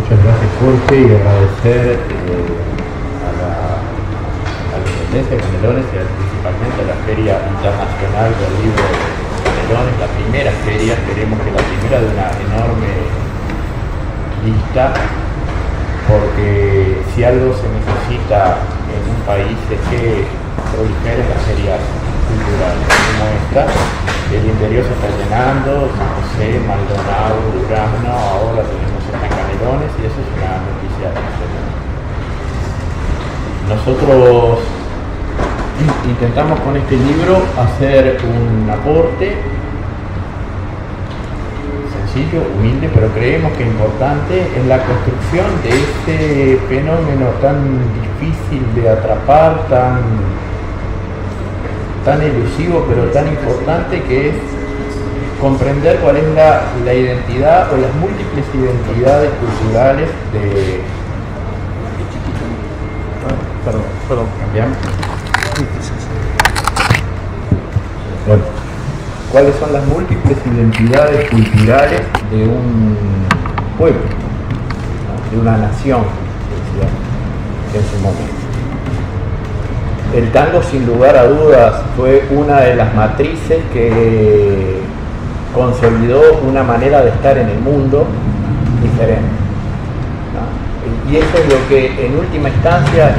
Muchas gracias, Jorge, y agradecer a la Intendencia de Canelones y principalmente a la Feria Internacional del Libro de Canelones, la primera feria, esperemos que la primera de una enorme lista, porque si algo se necesita en un país es que proliferen las ferias culturales como esta. El interior se está llenando, San José, Maldonado, Durazno, ahora tenemos esta en Canelones y eso es una noticia excelente. Nosotros intentamos con este libro hacer un aporte sencillo, humilde, pero creemos que importante en la construcción de este fenómeno tan difícil de atrapar, tan elusivo pero tan importante, que es comprender cuál es la identidad o las múltiples identidades culturales de... Perdón, cambiamos. Bueno, cuáles son las múltiples identidades culturales de un pueblo, ¿no? De una nación, decía en su momento. El tango, sin lugar a dudas, fue una de las matrices que consolidó una manera de estar en el mundo diferente, ¿no? Y eso es lo que en última instancia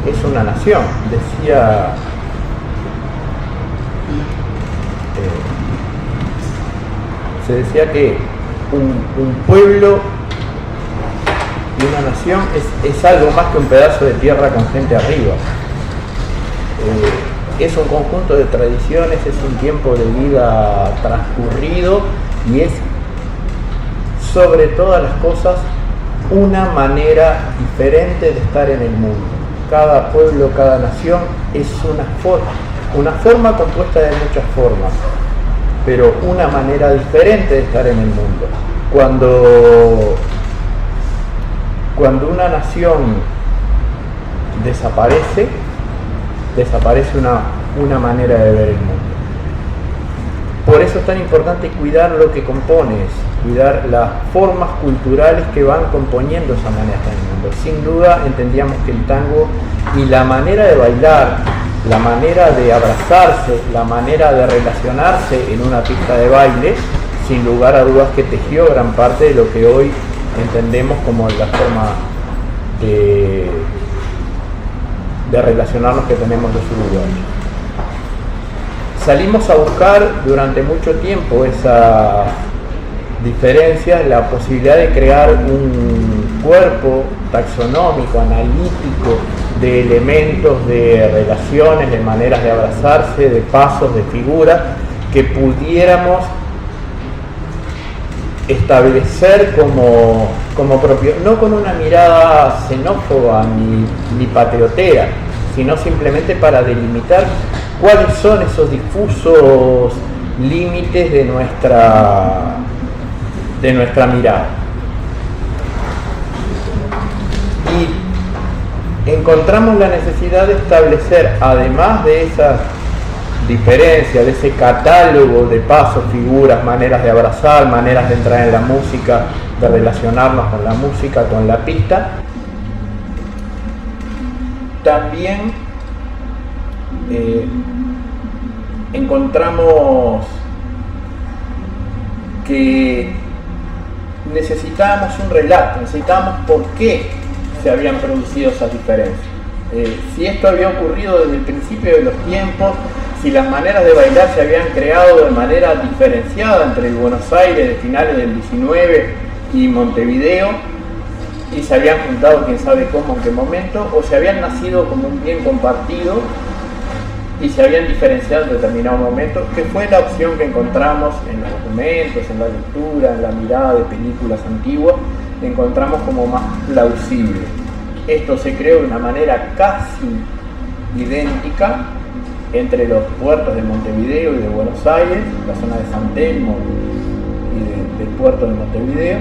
es una nación. Se decía que un pueblo y una nación es algo más que un pedazo de tierra con gente arriba. Es un conjunto de tradiciones, es un tiempo de vida transcurrido y es, sobre todas las cosas, una manera diferente de estar en el mundo. Cada pueblo, cada nación es una forma compuesta de muchas formas, pero una manera diferente de estar en el mundo. Cuando una nación desaparece una manera de ver el mundo. Por eso es tan importante cuidar lo que compones, cuidar las formas culturales que van componiendo esa manera de estar en el mundo. Sin duda entendíamos que el tango y la manera de bailar, la manera de abrazarse, la manera de relacionarse en una pista de baile, sin lugar a dudas que tejió gran parte de lo que hoy entendemos como la forma de relacionarnos que tenemos los uruguayos. Salimos a buscar durante mucho tiempo esa diferencia, la posibilidad de crear un cuerpo taxonómico, analítico, de elementos, de relaciones, de maneras de abrazarse, de pasos, de figuras, que pudiéramos establecer como propio, no con una mirada xenófoba ni patriotera, sino simplemente para delimitar cuáles son esos difusos límites de nuestra mirada. Y encontramos la necesidad de establecer, además de esas diferencias, de ese catálogo de pasos, figuras, maneras de abrazar, maneras de entrar en la música, de relacionarnos con la música, con la pista, también encontramos que necesitábamos un relato, necesitábamos por qué se habían producido esas diferencias. Si esto había ocurrido desde el principio de los tiempos, si las maneras de bailar se habían creado de manera diferenciada entre el Buenos Aires de finales del 19 y Montevideo, y se habían juntado quién sabe cómo, en qué momento, o se habían nacido como un bien compartido y se habían diferenciado en determinado momento, que fue la opción que encontramos en los documentos, en la lectura, en la mirada de películas antiguas, encontramos como más plausible. Esto se creó de una manera casi idéntica entre los puertos de Montevideo y de Buenos Aires, la zona de San Telmo y del puerto de Montevideo,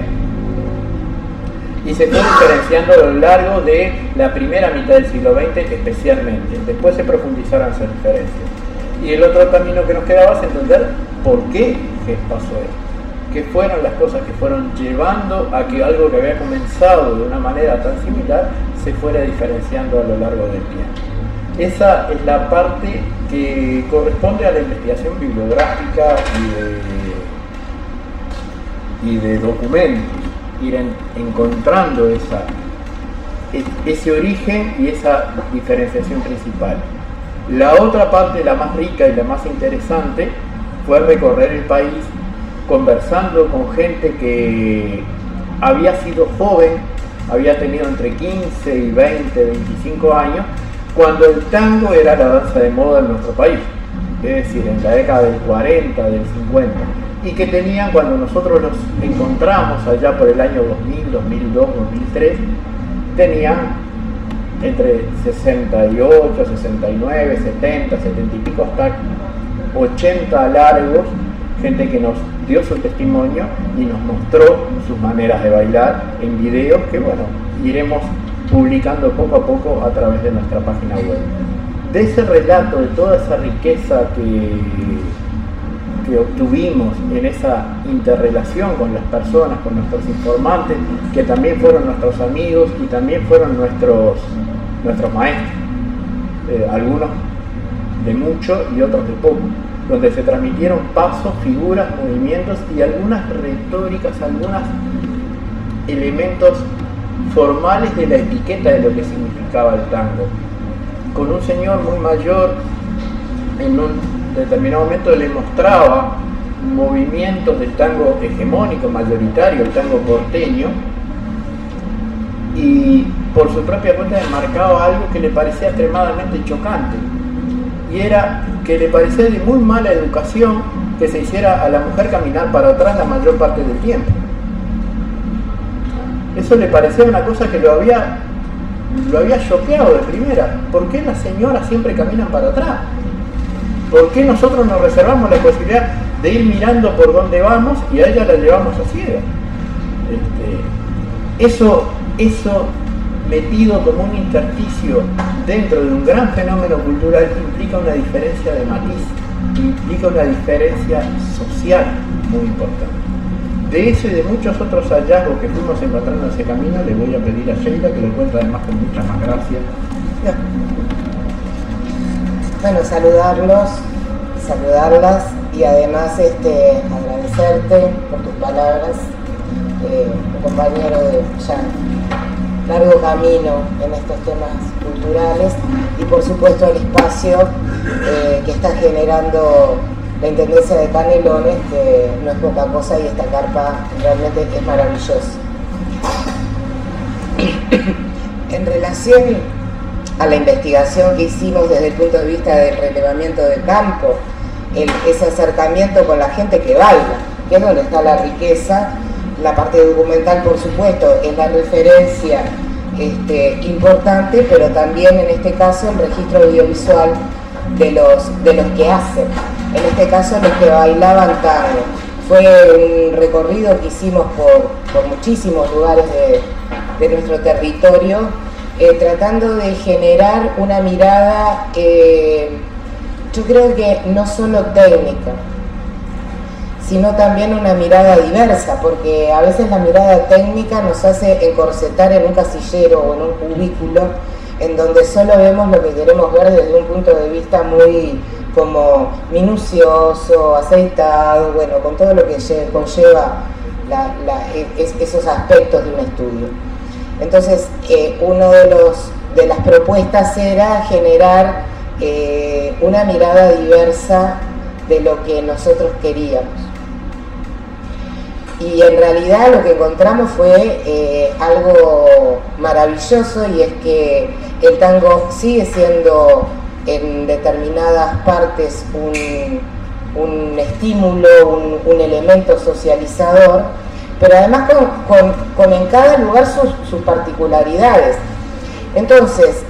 y se fue diferenciando a lo largo de la primera mitad del siglo XX especialmente. Después se profundizaron esas diferencias. Y el otro camino que nos quedaba es entender por qué pasó esto. que fueron las cosas que fueron llevando a que algo que había comenzado de una manera tan similar se fuera diferenciando a lo largo del tiempo. Esa es la parte que corresponde a la investigación bibliográfica y de documentos, ir encontrando ese origen y esa diferenciación principal. La otra parte, la más rica y la más interesante, fue recorrer el país conversando con gente que había sido joven, había tenido entre 15 y 20, 25 años, cuando el tango era la danza de moda en nuestro país, es decir, en la década del 40, del 50, y que tenían, cuando nosotros los encontramos allá por el año 2000, 2002, 2003, tenían entre 68, 69, 70, 70 y pico, hasta 80 largos, gente que nos dio su testimonio y nos mostró sus maneras de bailar en videos que, bueno, iremos publicando poco a poco a través de nuestra página web. De ese relato, de toda esa riqueza que obtuvimos en esa interrelación con las personas, con nuestros informantes, que también fueron nuestros amigos y también fueron nuestros maestros, algunos de mucho y otros de poco, donde se transmitieron pasos, figuras, movimientos y algunas retóricas, algunos elementos formales de la etiqueta de lo que significaba el tango. Con un señor muy mayor, en un determinado momento le mostraba movimientos del tango hegemónico, mayoritario, el tango porteño, y por su propia cuenta le marcaba algo que le parecía extremadamente chocante, y era que le parecía de muy mala educación que se hiciera a la mujer caminar para atrás la mayor parte del tiempo. Eso le parecía una cosa que lo había choqueado de primera. ¿Por qué las señoras siempre caminan para atrás? ¿Por qué nosotros nos reservamos la posibilidad de ir mirando por dónde vamos y a ella la llevamos a ciega? Eso metido como un intersticio dentro de un gran fenómeno cultural implica una diferencia de matiz, implica una diferencia social muy importante. De eso y de muchos otros hallazgos que fuimos encontrando en ese camino, le voy a pedir a Sheila que lo cuente además con mucha más gracia. Bueno, saludarlas y además agradecerte por tus palabras, tu compañero de ya largo camino en estos temas culturales y por supuesto el espacio que está generando la Intendencia de Canelones, que no es poca cosa y esta carpa realmente es maravillosa. En relación a la investigación que hicimos desde el punto de vista del relevamiento del campo, ese acercamiento con la gente que baila, que es donde está la riqueza, la parte documental por supuesto es la referencia importante, pero también en este caso el registro audiovisual de los que hacen, en este caso los que bailaban tango. Fue un recorrido que hicimos por muchísimos lugares de nuestro territorio, tratando de generar una mirada, yo creo que no solo técnica, sino también una mirada diversa, porque a veces la mirada técnica nos hace encorsetar en un casillero o en un cubículo, en donde solo vemos lo que queremos ver desde un punto de vista muy como minucioso, aceitado, bueno, con todo lo que conlleva esos aspectos de un estudio. Entonces, uno de las propuestas era generar una mirada diversa de lo que nosotros queríamos. Y en realidad lo que encontramos fue algo maravilloso, y es que el tango sigue siendo en determinadas partes un estímulo, un elemento socializador, pero además con en cada lugar sus particularidades. Entonces,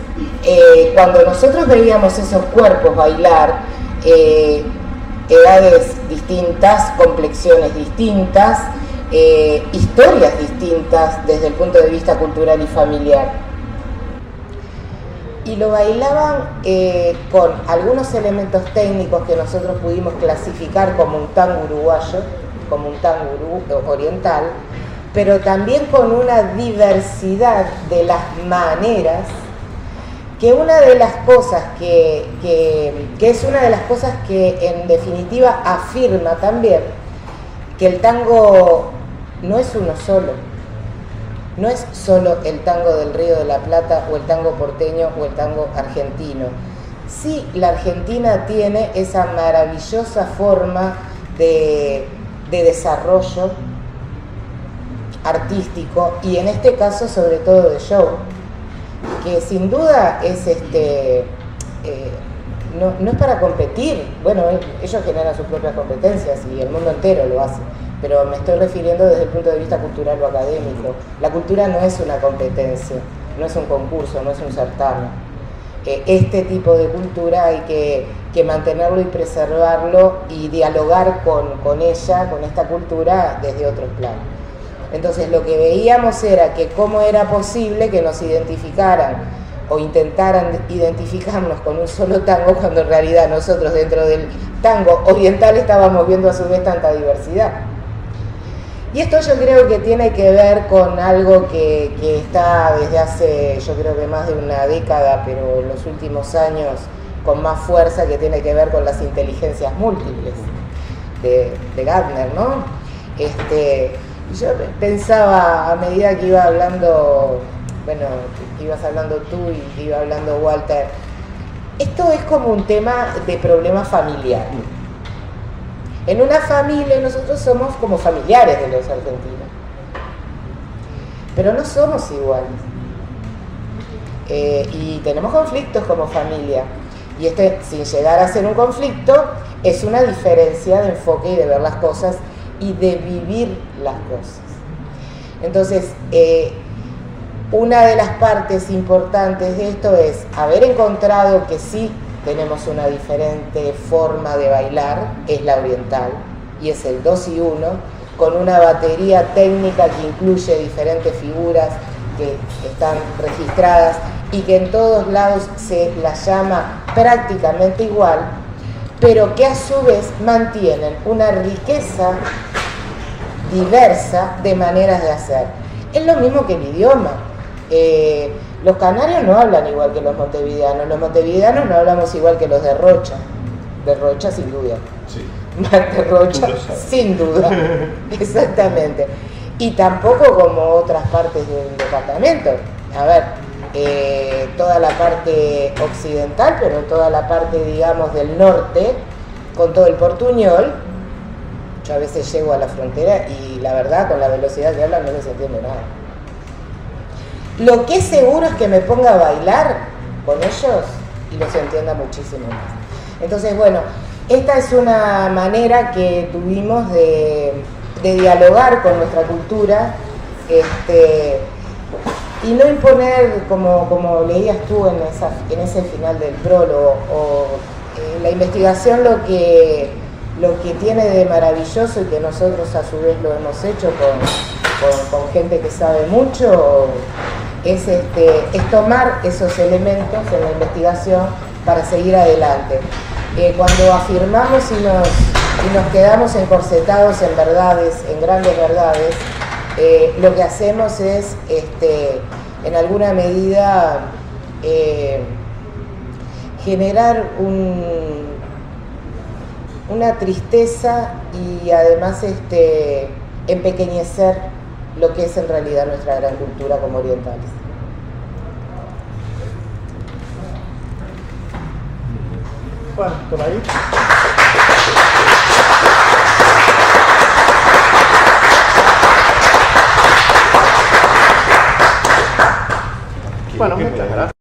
cuando nosotros veíamos esos cuerpos bailar, edades distintas, complexiones distintas, historias distintas desde el punto de vista cultural y familiar. Y lo bailaban con algunos elementos técnicos que nosotros pudimos clasificar como un tango uruguayo, como un tango oriental, pero también con una diversidad de las maneras, que una de las cosas que es una de las cosas que en definitiva afirma también que el tango no es uno solo, no es solo el tango del Río de la Plata o el tango porteño o el tango argentino. Sí, la Argentina tiene esa maravillosa forma de desarrollo artístico y en este caso sobre todo de show, que sin duda es no es para competir. Bueno, ellos generan sus propias competencias y el mundo entero lo hace, pero me estoy refiriendo desde el punto de vista cultural o académico. La cultura no es una competencia, no es un concurso, no es un certamen. Este tipo de cultura hay que mantenerlo y preservarlo y dialogar con ella, con esta cultura desde otros planos. Entonces lo que veíamos era que cómo era posible que nos identificaran o intentaran identificarnos con un solo tango cuando en realidad nosotros dentro del tango oriental estábamos viendo a su vez tanta diversidad. Y esto yo creo que tiene que ver con algo que está desde hace, yo creo que más de una década, pero en los últimos años con más fuerza, que tiene que ver con las inteligencias múltiples de Gardner, ¿no? Yo pensaba a medida que iba hablando, bueno, que ibas hablando tú y que iba hablando Walter, esto es como un tema de problema familiar. En una familia nosotros somos como familiares de los argentinos, pero no somos iguales. Y tenemos conflictos como familia. Y sin llegar a ser un conflicto, es una diferencia de enfoque y de ver las cosas y de vivir las cosas. Entonces, una de las partes importantes de esto es haber encontrado que sí tenemos una diferente forma de bailar, es la oriental, y es el 2 y 1, con una batería técnica que incluye diferentes figuras que están registradas y que en todos lados se las llama prácticamente igual, pero que a su vez mantienen una riqueza diversa de maneras de hacer. Es lo mismo que el idioma. Los canarios no hablan igual que los montevideanos no hablamos igual que los de Rocha sin duda. Sí. De Rocha sin duda, exactamente. Y tampoco como otras partes del departamento. A ver, toda la parte occidental, pero toda la parte, digamos, del norte, con todo el portuñol. Yo a veces llego a la frontera y la verdad, con la velocidad que hablan no les entiendo nada. Lo que es seguro es que me ponga a bailar con ellos y los entienda muchísimo más. Entonces, bueno, esta es una manera que tuvimos de dialogar con nuestra cultura, y no imponer, como leías tú en ese final del prólogo, la investigación lo que tiene de maravilloso y que nosotros a su vez lo hemos hecho con gente que sabe mucho, es tomar esos elementos en la investigación para seguir adelante. Cuando afirmamos y nos quedamos encorsetados en verdades, en grandes verdades, lo que hacemos es, en alguna medida, generar una tristeza y además empequeñecer lo que es en realidad nuestra gran cultura como orientales. Bueno, por ahí. Bueno, muchas gracias.